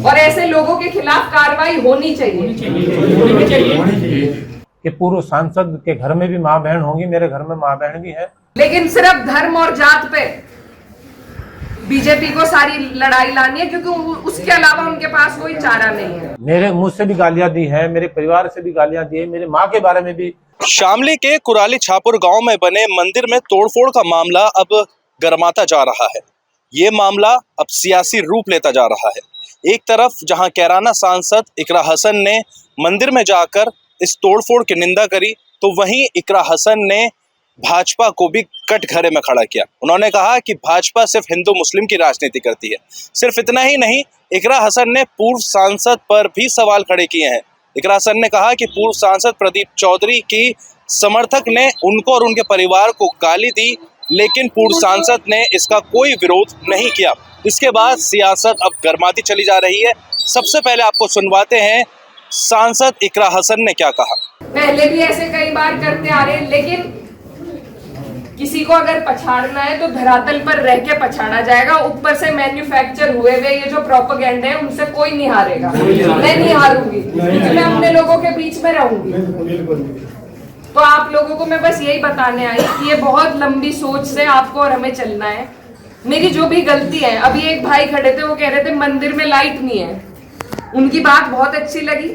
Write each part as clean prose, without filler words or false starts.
और ऐसे लोगों के खिलाफ कार्रवाई होनी चाहिए। कि पूर्व सांसद के घर में भी माँ बहन होंगी, मेरे घर में माँ बहन भी है, लेकिन सिर्फ धर्म और जात पे बीजेपी को सारी लड़ाई लानी है, क्योंकि उसके अलावा उनके पास कोई चारा नहीं है। मेरे मुझसे भी गालियां दी है, मेरे परिवार से भी गालियां दी है, मेरे माँ के बारे में भी। शामली के कुराली छापुर गांव में बने मंदिर में तोड़फोड़ का मामला अब गरमाता जा रहा है। ये मामला अब सियासी रूप लेता जा रहा है। एक तरफ जहां कैराना सांसद इकरा हसन ने मंदिर में जाकर इस तोड़फोड़ की निंदा करी, तो वहीं इकरा हसन ने भाजपा को भी कटघरे में खड़ा किया। उन्होंने कहा कि भाजपा सिर्फ हिंदू मुस्लिम की राजनीति करती है। सिर्फ इतना ही नहीं, इकरा हसन ने पूर्व सांसद पर भी सवाल खड़े किए हैं। इकरा हसन ने कहा कि पूर्व सांसद प्रदीप चौधरी की समर्थक ने उनको और उनके परिवार को गाली दी, लेकिन पूर्व सांसद ने इसका कोई विरोध नहीं किया। इसके बाद सियासत अब गर्माती चली जा रही है। सबसे पहले आपको सुनवाते हैं सांसद इकरा हसन ने क्या कहा। पहले भी ऐसे कई बार करते आ रहे हैं, लेकिन किसी को अगर पछाड़ना है तो धरातल पर रह के पछाड़ा जाएगा। ऊपर से मैन्युफैक्चर हुए हुए ये जो प्रोपेगेंडा है, उनसे कोई नहीं हारेगा। मैं नहीं हारूंगी, क्योंकि मैं अपने लोगों के बीच में रहूंगी। तो आप लोगों को मैं बस यही बताने आई कि ये बहुत लंबी सोच से आपको और हमें चलना है। मेरी जो भी गलती है, अभी एक भाई खड़े थे, वो कह रहे थे मंदिर में लाइट नहीं है। उनकी बात बहुत अच्छी लगी,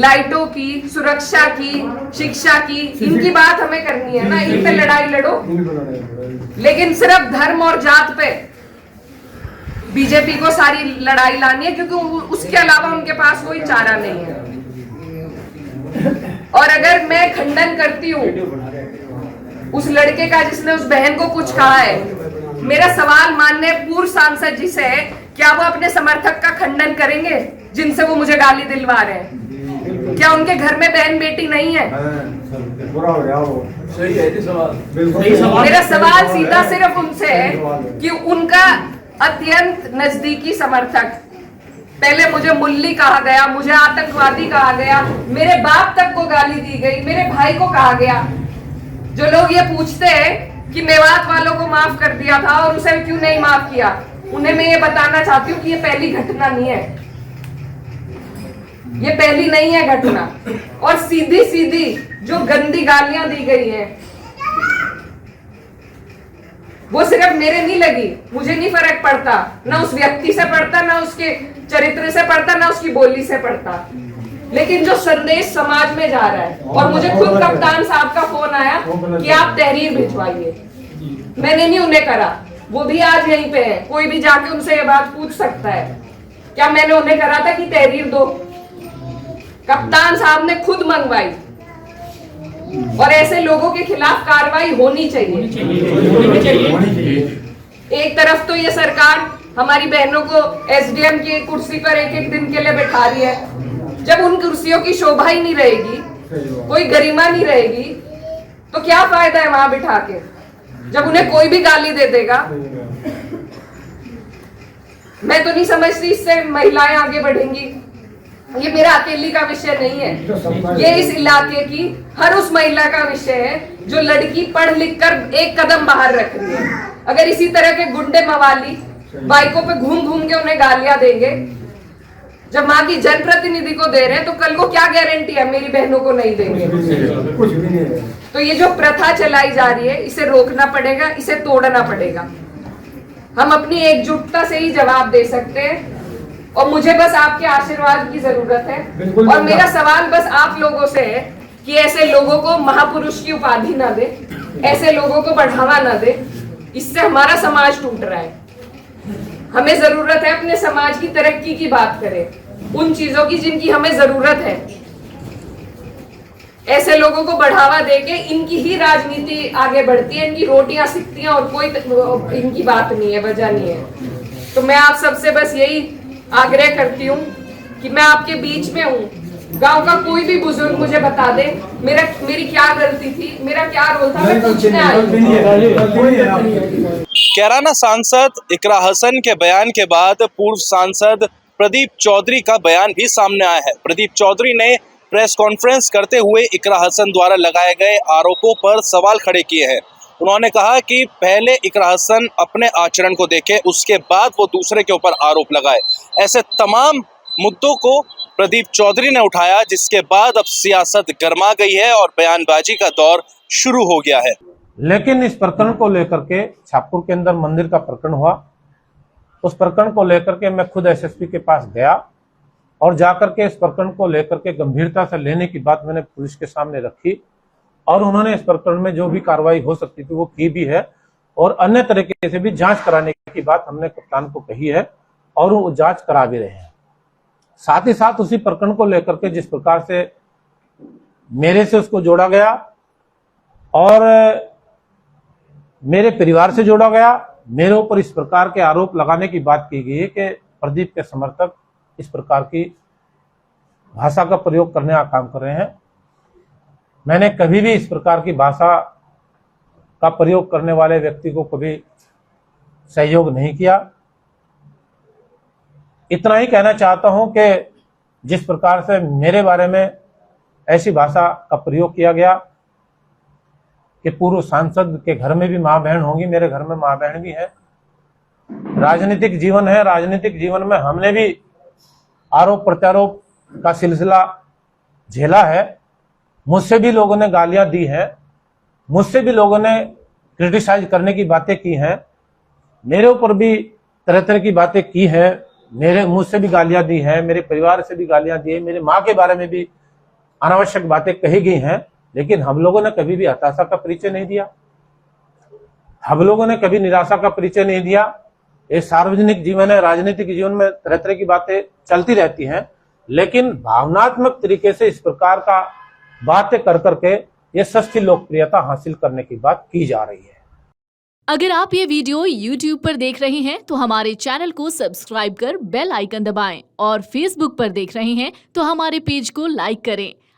लाइटों की, सुरक्षा की, शिक्षा की, इनकी बात हमें करनी है ना, इन पे लड़ाई लड़ो। लेकिन सिर्फ धर्म और जात पे बीजेपी को सारी लड़ाई लानी है, क्योंकि उसके अलावा उनके पास कोई चारा नहीं है। और अगर मैं खंडन करती हूँ उस लड़के का जिसने उस बहन को कुछ कहा है, मेरा सवाल माननीय पूर्व सांसद जी से है, क्या वो अपने समर्थक का खंडन करेंगे जिनसे वो मुझे गाली दिलवा रहे हैं? क्या उनके घर में बहन बेटी नहीं है? मेरा सवाल सीधा सिर्फ उनसे है कि उनका अत्यंत नजदीकी समर्थक, पहले मुझे मुल्ली कहा गया, मुझे आतंकवादी कहा गया, मेरे बाप तक को गाली दी गई, मेरे भाई को कहा गया। जो लोग ये पूछते हैं कि मेवात वालों को माफ कर दिया था और उसे क्यों नहीं माफ किया, उन्हें मैं ये बताना चाहती हूँ कि ये पहली घटना नहीं है, ये पहली नहीं है घटना। और सीधी सीधी जो गंदी गालियां दी गई हैं, वो सिर्फ मेरे नहीं लगी, मुझे नहीं फर्क पड़ता, ना उस व्यक्ति से पड़ता, ना उसके चरित्र से पड़ता, ना उसकी बोली से पड़ता, लेकिन जो संदेश समाज में जा रहा है। और मुझे खुद कप्तान साहब का फोन आया कि आप तहरीर भिजवाइए, मैंने नहीं उन्हें करा, वो भी आज यहीं पे है, कोई भी जाके उनसे ये बात पूछ सकता है, क्या मैंने उन्हें करा था कि तहरीर दो? कप्तान साहब ने खुद मंगवाई। और ऐसे लोगों के खिलाफ कार्रवाई होनी चाहिए। एक तरफ तो ये सरकार हमारी बहनों को एसडीएम की कुर्सी पर एक एक दिन के लिए बैठा रही है, जब उन कुर्सियों की शोभा ही नहीं रहेगी, कोई गरिमा नहीं रहेगी, तो क्या फायदा है वहां बिठा के, जब उन्हें कोई भी गाली दे देगा। मैं तो नहीं समझती इससे महिलाएं आगे बढ़ेंगी। ये मेरा अकेली का विषय नहीं है, ये इस इलाके की हर उस महिला का विषय है जो लड़की पढ़ लिख कर एक कदम बाहर रख रही है। अगर इसी तरह के गुंडे मवाली बाइकों पे घूम घूम के उन्हें गालियां देंगे, जब माँ की जनप्रतिनिधि को दे रहे हैं, तो कल को क्या गारंटी है मेरी बहनों को नहीं देंगे? तो ये जो प्रथा चलाई जा रही है, इसे रोकना पड़ेगा, इसे तोड़ना पड़ेगा। हम अपनी एकजुटता से ही जवाब दे सकते हैं, और मुझे बस आपके आशीर्वाद की जरूरत है। और मेरा सवाल बस आप लोगों से है कि ऐसे लोगों को महापुरुष की उपाधि ना दे, ऐसे लोगों को बढ़ावा ना दे, इससे हमारा समाज टूट रहा है। हमें जरूरत है अपने समाज की तरक्की की बात करें, उन चीजों की जिनकी हमें जरूरत है। ऐसे लोगों को बढ़ावा देके इनकी ही राजनीति आगे बढ़ती है, इनकी रोटियां सिकती हैं, और कोई इनकी बात नहीं है, वजह नहीं है। तो मैं आप सबसे बस यही आग्रह करती हूँ कि मैं आपके बीच में हूँ। गांव का कोई भी बुजुर्ग मुझे बता दे मेरी क्या गलती थी, मेरा क्या रोल था, मैं पूछने आई हूँ। कैराना सांसद इकरा हसन के बयान के बाद पूर्व सांसद प्रदीप चौधरी का बयान भी सामने आया है। प्रदीप चौधरी ने प्रेस कॉन्फ्रेंस करते हुए इकरा हसन द्वारा लगाए गए आरोपों पर सवाल खड़े किए हैं। उन्होंने कहा कि पहले इकरा हसन अपने आचरण को देखे, उसके बाद वो दूसरे के ऊपर आरोप लगाए। ऐसे तमाम मुद्दों को प्रदीप चौधरी ने उठाया, जिसके बाद अब सियासत गर्मा गई है और बयानबाजी का दौर शुरू हो गया है। लेकिन इस प्रकरण को लेकर के छापुर के अंदर मंदिर का प्रकरण हुआ, उस प्रकरण को लेकर के मैं खुद एसएसपी के पास गया और जाकर के इस प्रकरण को लेकर के गंभीरता से लेने की बात मैंने पुलिस के सामने रखी और उन्होंने इस प्रकरण में जो भी कार्रवाई हो सकती थी वो की भी है और अन्य तरीके से भी जांच कराने की बात हमने कप्तान को कही है और वो जांच करा भी रहे हैं। साथ ही साथ उसी प्रकरण को लेकर के जिस प्रकार से मेरे से उसको जोड़ा गया और मेरे परिवार से जोड़ा गया, मेरे ऊपर इस प्रकार के आरोप लगाने की बात की गई है कि प्रदीप के समर्थक इस प्रकार की भाषा का प्रयोग करने का काम कर रहे हैं। मैंने कभी भी इस प्रकार की भाषा का प्रयोग करने वाले व्यक्ति को कभी सहयोग नहीं किया। इतना ही कहना चाहता हूं कि जिस प्रकार से मेरे बारे में ऐसी भाषा का प्रयोग किया गया कि पूर्व सांसद के घर में भी मां बहन होंगी, मेरे घर में मां बहन भी है। राजनीतिक जीवन है, राजनीतिक जीवन में हमने भी आरोप प्रत्यारोप का सिलसिला झेला है। मुझसे भी लोगों ने गालियां दी हैं, मुझसे भी लोगों ने क्रिटिसाइज करने की बातें की हैं, मेरे ऊपर भी तरह तरह की बातें की हैं, मुझसे भी गालियां दी हैं, मेरे परिवार से भी गालियां दी है, मेरी माँ के बारे में भी अनावश्यक बातें कही गई हैं। लेकिन हम लोगों ने कभी भी हताशा का परिचय नहीं दिया, हम लोगों ने कभी निराशा का परिचय नहीं दिया। ये सार्वजनिक जीवन है, राजनीतिक जीवन में तरह तरह की बातें चलती रहती हैं, लेकिन भावनात्मक तरीके से इस प्रकार का बातें कर करके ये सस्ती लोकप्रियता हासिल करने की बात की जा रही है। अगर आप ये वीडियो YouTube पर देख रहे हैं तो हमारे चैनल को सब्सक्राइब कर बेल आइकन दबाएं और Facebook पर देख रहे हैं तो हमारे पेज को लाइक करें।